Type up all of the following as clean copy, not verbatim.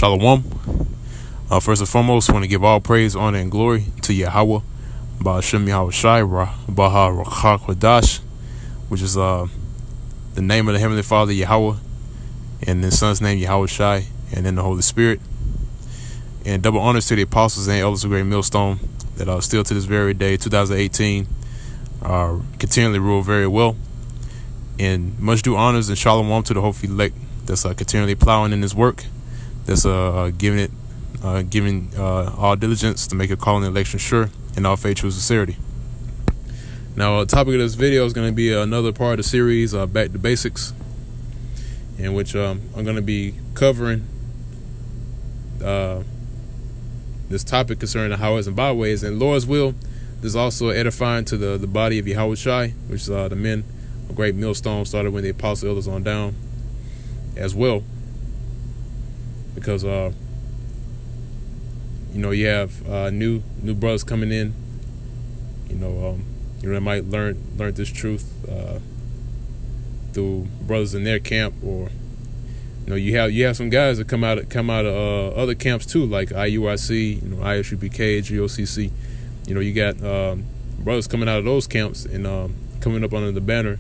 Shalom. First and foremost, I want to give all praise, honor, and glory to Yahweh, Ba'ashem Yahweh Shai, Baha Rakha Kodash, which is the name of the Heavenly Father, Yahweh, and His Son's name, Yahweh Shai, and then the Holy Spirit. And double honors to the apostles and elders of Great Millstone that are still to this very day, 2018, continually rule very well. And much due honors and shalom to the hopefully elect that's continually plowing in this work, that's giving all diligence to make a calling and election sure in all faith, true sincerity. Now, the topic of this video is going to be another part of the series, Back to Basics, in which I'm going to be covering this topic concerning the highways and byways. And Lord's will, this is also edifying to the body of Yahweh Shai, which is the men of Great Millstone, started when the apostle elders on down as well. Because you have new brothers coming in, they might learn this truth through brothers in their camp, or you have some guys that come out of other camps too, like IUIC, ISUBK, GOCC. You got brothers coming out of those camps and coming up under the banner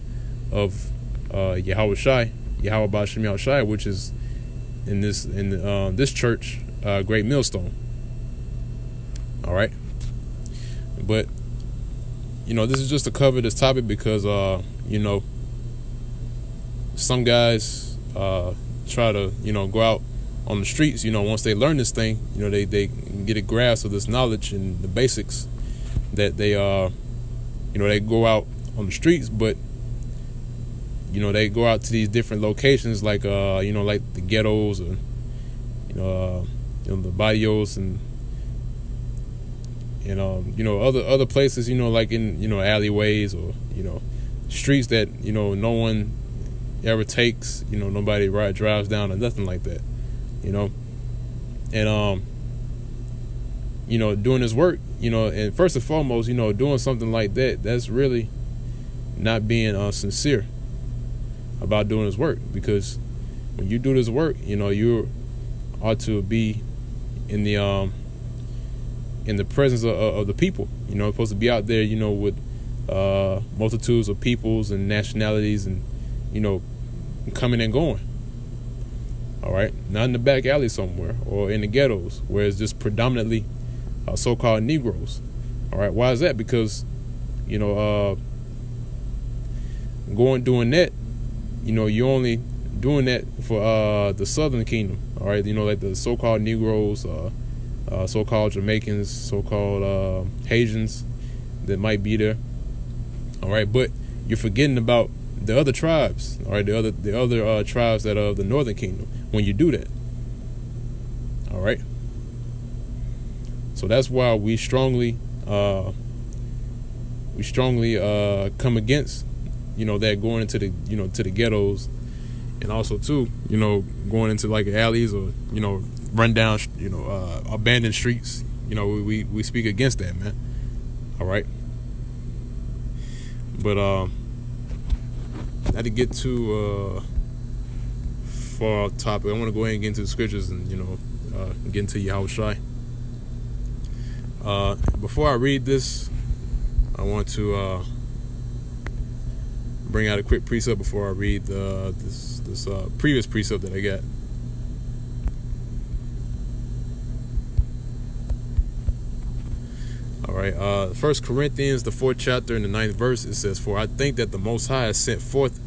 of Yahweh Shai, Yahweh Ba'ashem Yahweh Shai, which is in this church, Great Millstone. All right, but this is just to cover this topic because some guys try to go out on the streets. Once they learn this thing, they get a grasp of this knowledge and the basics that they they go out on the streets, but they go out to these different locations like like the ghettos, or the barrios, and other places, like in alleyways, or streets that no one ever takes, nobody drives down or nothing like that, and doing this work, and first and foremost, doing something like that, that's really not being sincere about doing this work. Because when you do this work, you ought to be in the presence of the people. You're supposed to be out there, with multitudes of peoples and nationalities, and coming and going. All right, not in the back alley somewhere or in the ghettos where it's just predominantly so-called Negroes. All right, why is that? Because doing that, you're only doing that for the Southern Kingdom. All right, like the so-called Negroes, so-called Jamaicans, so-called Haitians that might be there. All right, but you're forgetting about the other tribes. All right, the other tribes that are of the Northern Kingdom when you do that. All right, so that's why we strongly come against that going into the to the ghettos, and also too going into like alleys or run down abandoned streets. We speak against that, man. All right, but not to get too far off topic, I want to go ahead and get into the scriptures and get into Yahweh Shai. Before I read this, I want to bring out a quick precept before I read this previous precept that I got. All right, 1 Corinthians, the 4th chapter, and the 9th verse, it says, "For I think that the Most High has sent forth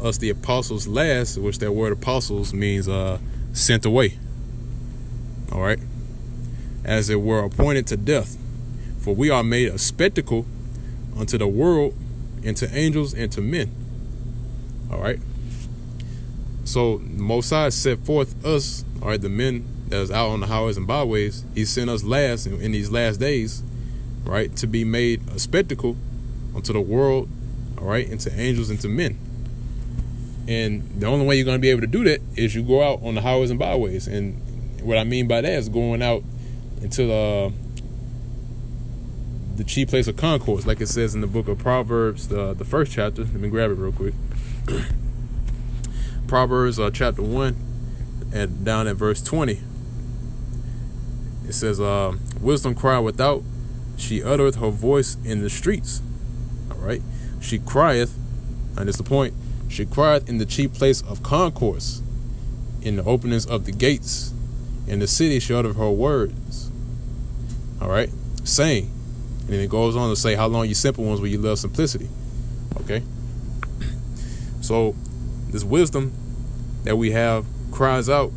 us the apostles last," which that word apostles means sent away. All right, "as it were appointed to death. For we are made a spectacle unto the world, and to angels, and to men." All right, so the Most High set forth us, all right, the men that is out on the highways and byways. He sent us last in these last days, right, to be made a spectacle unto the world, all right, and to angels and to men. And the only way you're going to be able to do that is you go out on the highways and byways. And what I mean by that is going out into the chief place of concourse, like it says in the book of Proverbs, the 1st chapter. Let me grab it real quick. Proverbs chapter 1 and down at verse 20. It says, wisdom cried without, she uttereth her voice in the streets. All right. She crieth, and it's the point, she crieth in the chief place of concourse, in the openings of the gates. In the city she uttered her words. All right. Saying. And then it goes on to say, how long you simple ones will you love simplicity? Okay. So this wisdom that we have cries out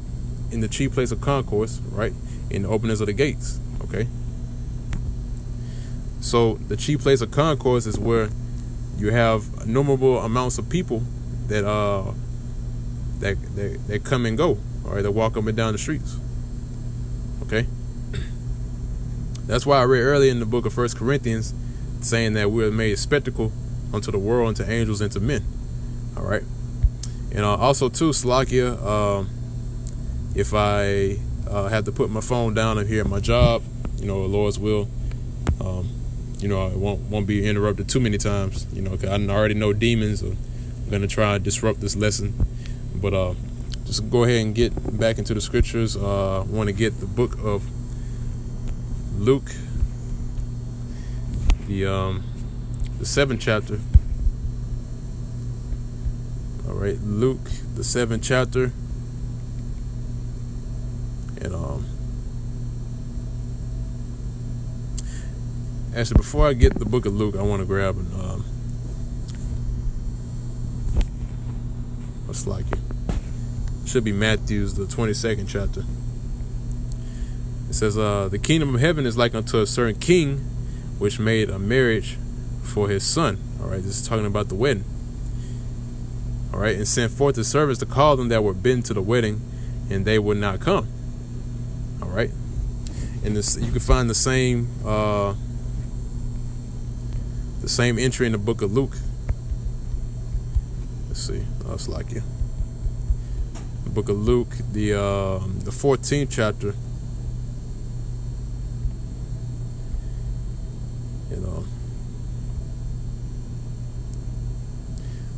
in the chief place of concourse, right? In the openings of the gates. Okay. So the chief place of concourse is where you have innumerable amounts of people that that come and go, all right, that walk up and down the streets. Okay. That's why I read earlier in the book of 1 Corinthians saying that we are made a spectacle unto the world, unto angels, and to men. All right. And also too, Salakia, if I have to put my phone down up here at my job, the Lord's will, I won't be interrupted too many times, because I already know demons are going to try and disrupt this lesson. But just go ahead and get back into the scriptures. I want to get the book of Luke, the 7th chapter. All right, Luke, the 7th chapter, and actually, before I get the book of Luke, I want to grab an what's like it should be Matthew's, the 22nd chapter. It says, the kingdom of heaven is like unto a certain king which made a marriage for his son. All right, this is talking about the wedding. All right, and sent forth his servants to call them that were bidden to the wedding, and they would not come. All right, and this, you can find the same entry in the book of Luke. Let's see, it's like you. The book of Luke, the 14th chapter.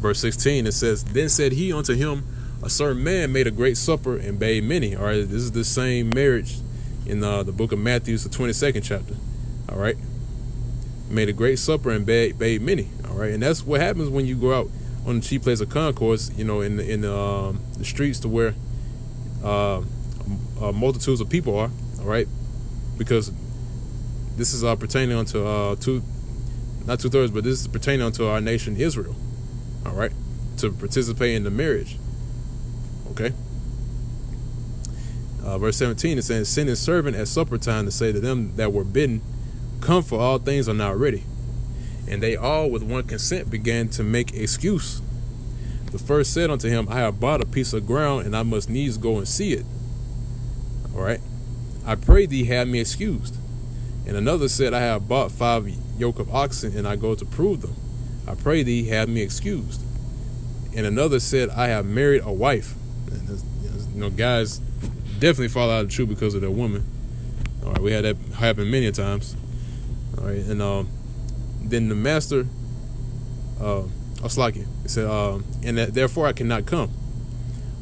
Verse 16, it says, then said he unto him, a certain man made a great supper and bade many. All right, this is the same marriage in the book of Matthew, the 22nd chapter. All right, made a great supper and bade many. All right, and that's what happens when you go out on the chief place of concourse, in the streets to where multitudes of people are. All right, because this is pertaining unto not 2/3, but this is pertaining unto our nation Israel. All right, to participate in the marriage. Okay. Verse 17, it says, send his servant at supper time to say to them that were bidden, come, for all things are now ready. And they all with one consent began to make excuse. The first said unto him, I have bought a piece of ground, and I must needs go and see it. All right, I pray thee have me excused. And another said, I have bought 5 yoke of oxen, and I go to prove them. I pray thee have me excused. And another said, I have married a wife. And guys definitely fall out of the truth because of their woman. All right, we had that happen many times. All right, and then the master, it said, and that therefore I cannot come.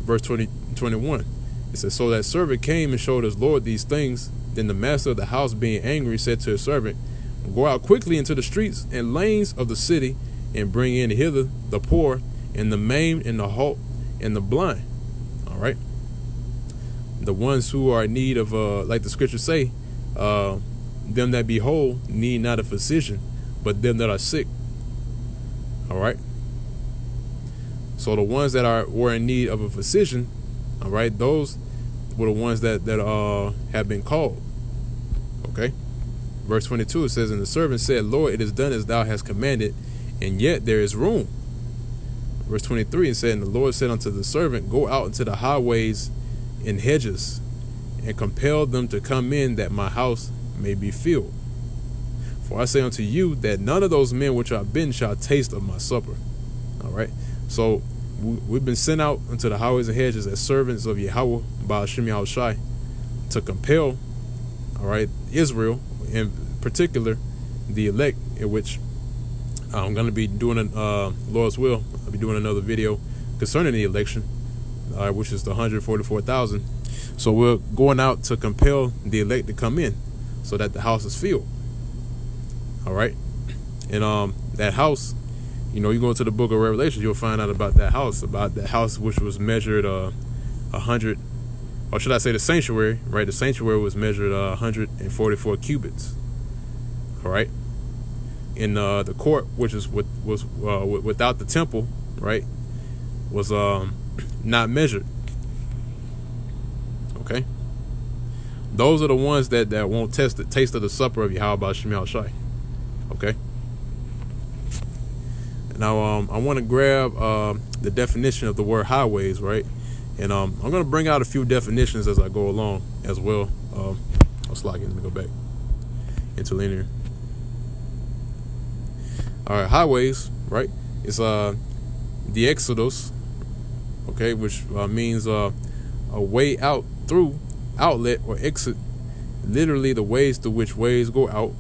Verse 21, it says, so that servant came and showed his lord these things. Then the master of the house, being angry, said to his servant, go out quickly into the streets and lanes of the city, and bring in hither the poor, and the maimed, and the halt, and the blind. All right, the ones who are in need of, like the scriptures say, them that be whole need not a physician, but them that are sick. All right. So the ones that were in need of a physician, all right, those were the ones that have been called. Okay. Verse 22, it says, and the servant said, Lord, it is done as thou hast commanded, and yet there is room. Verse 23, it said, and the Lord said unto the servant, go out into the highways and hedges, and compel them to come in, that my house may be filled. For I say unto you, that none of those men which are bidden shall taste of my supper. All right. So we've been sent out into the highways and hedges as servants of Yahweh, by Hashem Yahushai, to compel, all right, Israel, in particular, the elect, in which I'm going to be doing, Lord's will, I'll be doing another video concerning the election, which is the 144,000. So we're going out to compel the elect to come in so that the house is filled. All right. And that house, you go to the book of Revelation, you'll find out about that house which was measured 100, or should I say the sanctuary, right? The sanctuary was measured 144 cubits. All right. In the court, which was without the temple, right, was not measured. Okay. Those are the ones that won't taste of the supper of Yahweh Shem Yahushai. Okay. Now I want to grab the definition of the word highways, right? And I'm going to bring out a few definitions as I go along as well. I'll slide in. Let me go back into linear. All right, highways, right? It's the exodus, okay, which means a way out, through, outlet, or exit. Literally, the ways through which ways go out.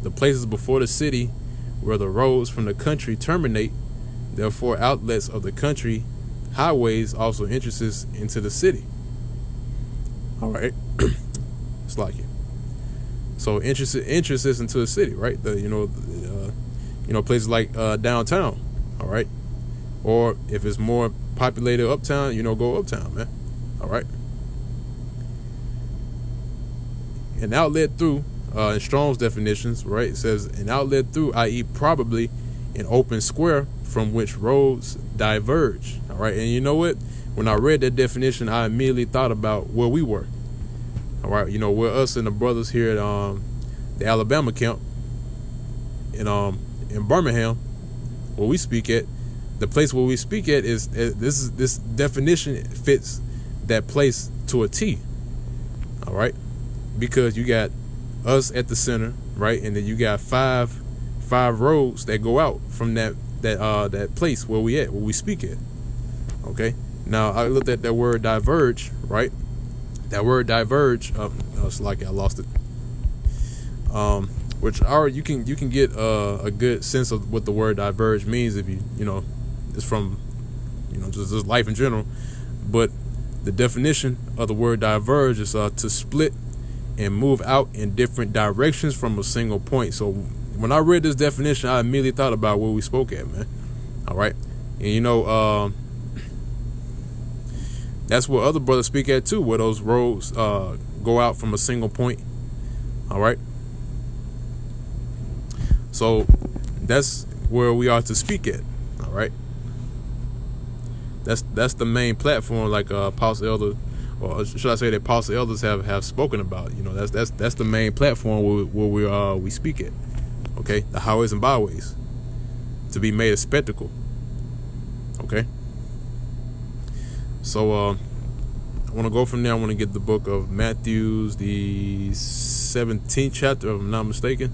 The places before the city where the roads from the country terminate. Therefore, outlets of the country. Highways also entrances into the city. All right, it's like it. So entrances into the city, right? Places like downtown. All right, or if it's more populated uptown, go uptown, man. All right. An outlet through, in Strong's definitions, right, it says an outlet through, i.e. probably an open square from which roads diverge. All right, and you know what? When I read that definition, I immediately thought about where we were. All right, we're us and the brothers here at the Alabama camp in Birmingham, where we speak at. The place where we speak at is this definition fits that place to a T. All right, because you got us at the center, right, and then you got five roads that go out from that place where we speak at. Okay. Now I looked at that word diverge, right? That word diverge. It's like I lost it. Which you can get a good sense of what the word diverge means if it's from just life in general. But the definition of the word diverge is to split and move out in different directions from a single point. So when I read this definition, I immediately thought about where we spoke at, man. All right. And that's where other brothers speak at too, where those roads go out from a single point. All right. So that's where we are to speak at. All right. That's the main platform, like Apostle Elder, or should I say that Apostle Elders have spoken about. That's the main platform where we speak at. Okay, the highways and byways, to be made a spectacle. Okay. So I want to go from there. I want to get the book of Matthew's, the 17th chapter, if I'm not mistaken.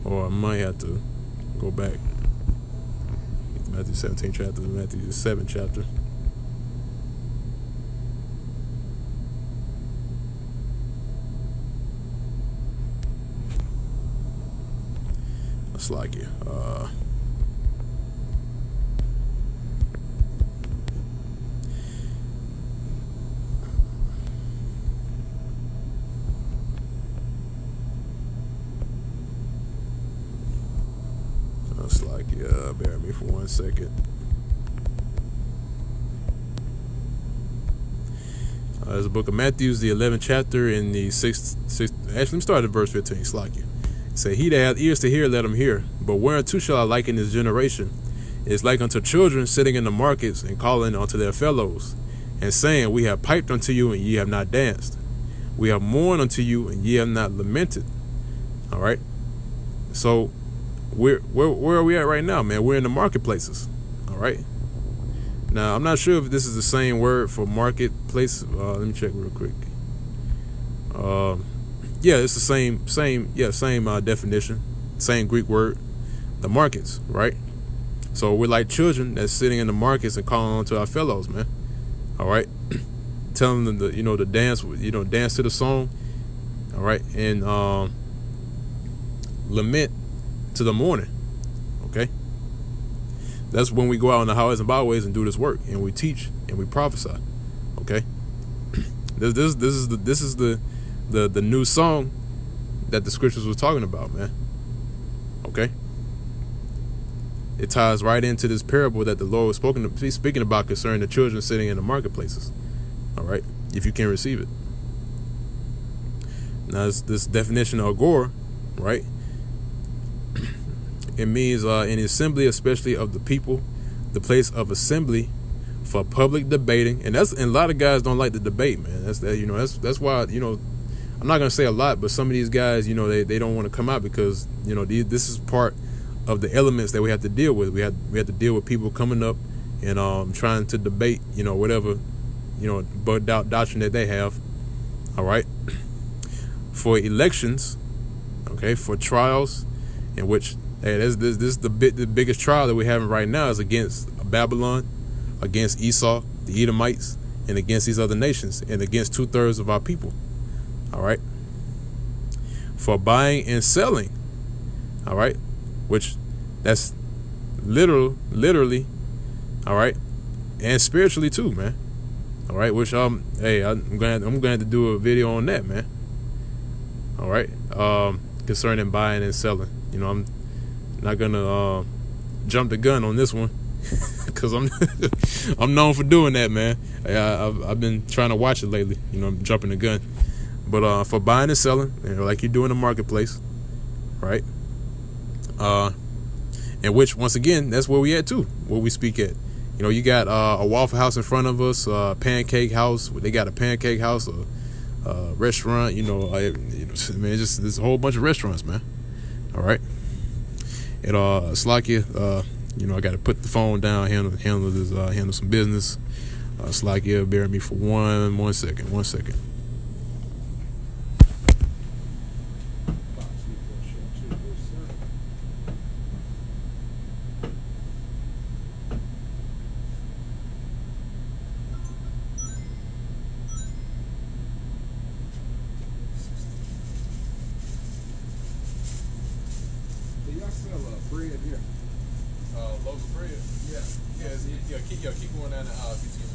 Or I might have to go back. Matthew 17th chapter, Matthew 7th chapter. It's like it. It's like, bear with me for 1 second. There's a book of Matthew's, the 11th chapter, in the 6th. Actually, let me start at verse 15. It's like it. Say, he that hath ears to hear, let him hear. But whereunto shall I liken this generation? It is like unto children sitting in the markets and calling unto their fellows, and saying, we have piped unto you, and ye have not danced. We have mourned unto you, and ye have not lamented. All right. So where are we at right now, man? We're in the marketplaces. All right. Now, I'm not sure if this is the same word for marketplace. Let me check real quick. Yeah, it's the same definition, same Greek word, the markets, right? So we're like children that's sitting in the markets and calling on to our fellows, man. All right, telling them to dance, dance to the song, all right, and lament to the morning. Okay, that's when we go out on the highways and byways and do this work, and we teach and we prophesy. Okay, this is the new song that the scriptures was talking about, man. Okay, it ties right into this parable that the Lord was speaking about concerning the children sitting in the marketplaces. All right, if you can receive it. Now, this definition of agora, right? It means an assembly, especially of the people, the place of assembly for public debating, and a lot of guys don't like to debate, man. That's why, I'm not gonna say a lot, but some of these guys, they don't want to come out because this is part of the elements that we have to deal with. We have to deal with people coming up and trying to debate, whatever, bugged out doctrine that they have. All right, for elections, okay, for trials, in which this is the biggest trial that we're having right now is against Babylon, against Esau, the Edomites, and against these other nations, and against 2/3 of our people. All right, for buying and selling. All right, which that's literally, all right, and spiritually too, man. All right, which I'm gonna have to do a video on that, man. All right, concerning buying and selling. I'm not gonna jump the gun on this one because I'm known for doing that, man. I've been trying to watch it lately. I'm jumping the gun, but for buying and selling, like you do in the marketplace, right? And which, once again, that's where we at too, where we speak at. You got a Waffle House in front of us, Pancake House. They got a Pancake House, a restaurant. Man, just there's a whole bunch of restaurants, man. All right. Slakia, I got to put the phone down, handle some business. Slakia, bear me for one second. Bread here. Loaves of bread. Yeah. Keep going down the aisle if you see them.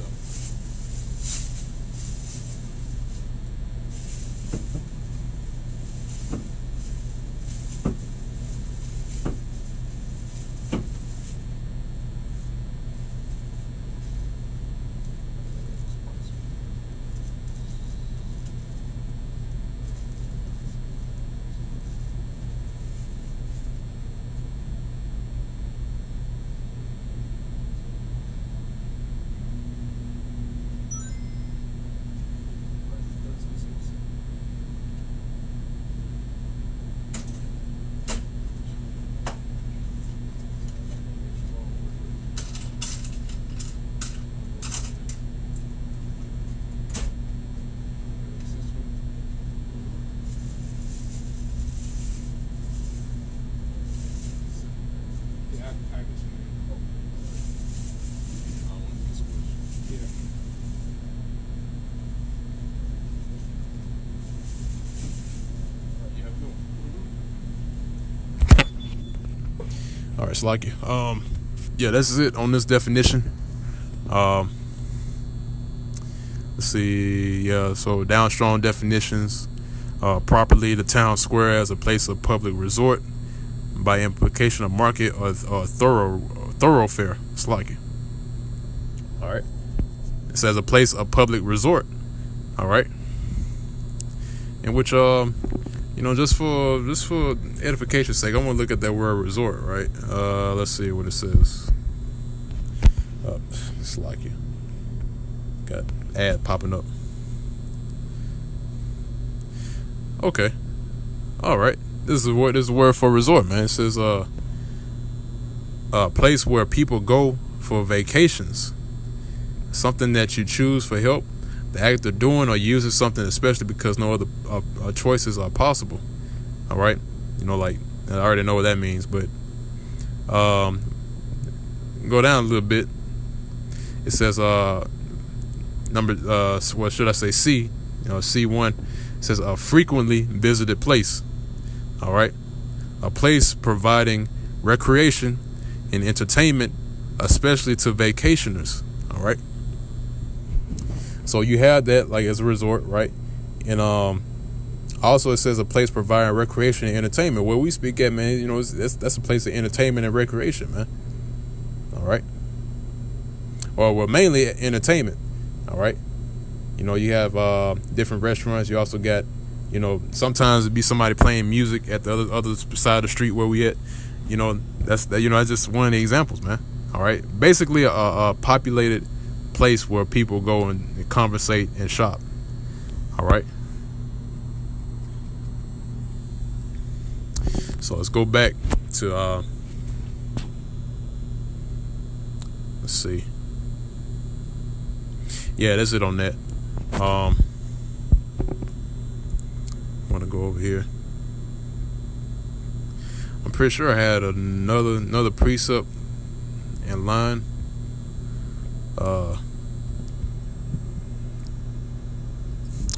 All right, Slacky. This is it on this definition. Let's see. So downstrong definitions. Properly, the town square as a place of public resort, by implication, a market or thoroughfare. Slacky. All right. It says a place of public resort. All right. In which just for edification's sake, I'm gonna look at that word resort, right? Let's see what it says. It's like you got ad popping up. Okay, all right. This is a word for resort, man. It says a place where people go for vacations, something that you choose for help. The act of doing or using something, especially because no other choices are possible. All right, like I already know what that means, but go down a little bit. It says what should I say? C, C1 says a frequently visited place. All right, a place providing recreation and entertainment, especially to vacationers. All right. So you have that like as a resort, right? And also it says a place providing recreation and entertainment. Where we speak at, man, you know, that's a place of entertainment and recreation, man. All right. Or well, mainly entertainment. All right. You know, you have different restaurants. You also got, you know, sometimes it'd be somebody playing music at the other side of the street where we at. You know, that's just one of the examples, man. All right. Basically a populated place where people go and conversate and shop. All right. So let's go back to let's see. Yeah, that's it on that. I want to go over here. I'm pretty sure I had another precept in line.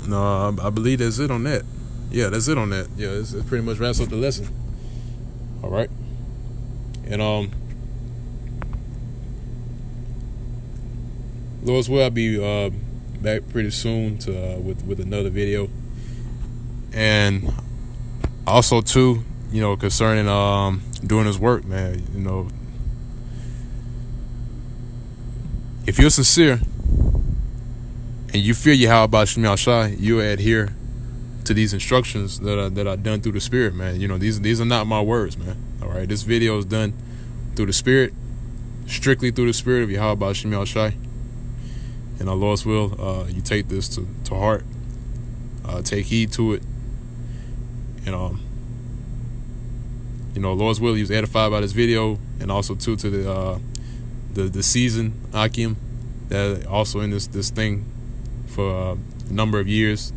No, I believe that's it on that. Yeah, that's it on that. Yeah, it's pretty much wraps up the lesson. All right, and Lord's will, I'll be back pretty soon to with another video, and also too, you know, concerning doing His work, man. You know, if you're sincere and you feel Yahweh Bashim Yahshai, you adhere to these instructions that are done through the Spirit, man. You know, these are not my words, man. All right, this video is done through the Spirit, strictly through the Spirit of Yahweh Bashim Yahshai. And our Lord's will, you take this to heart, take heed to it, and you know, Lord's will, you was edified by this video, and also too to the seasoned Akim that also in this thing for a number of years.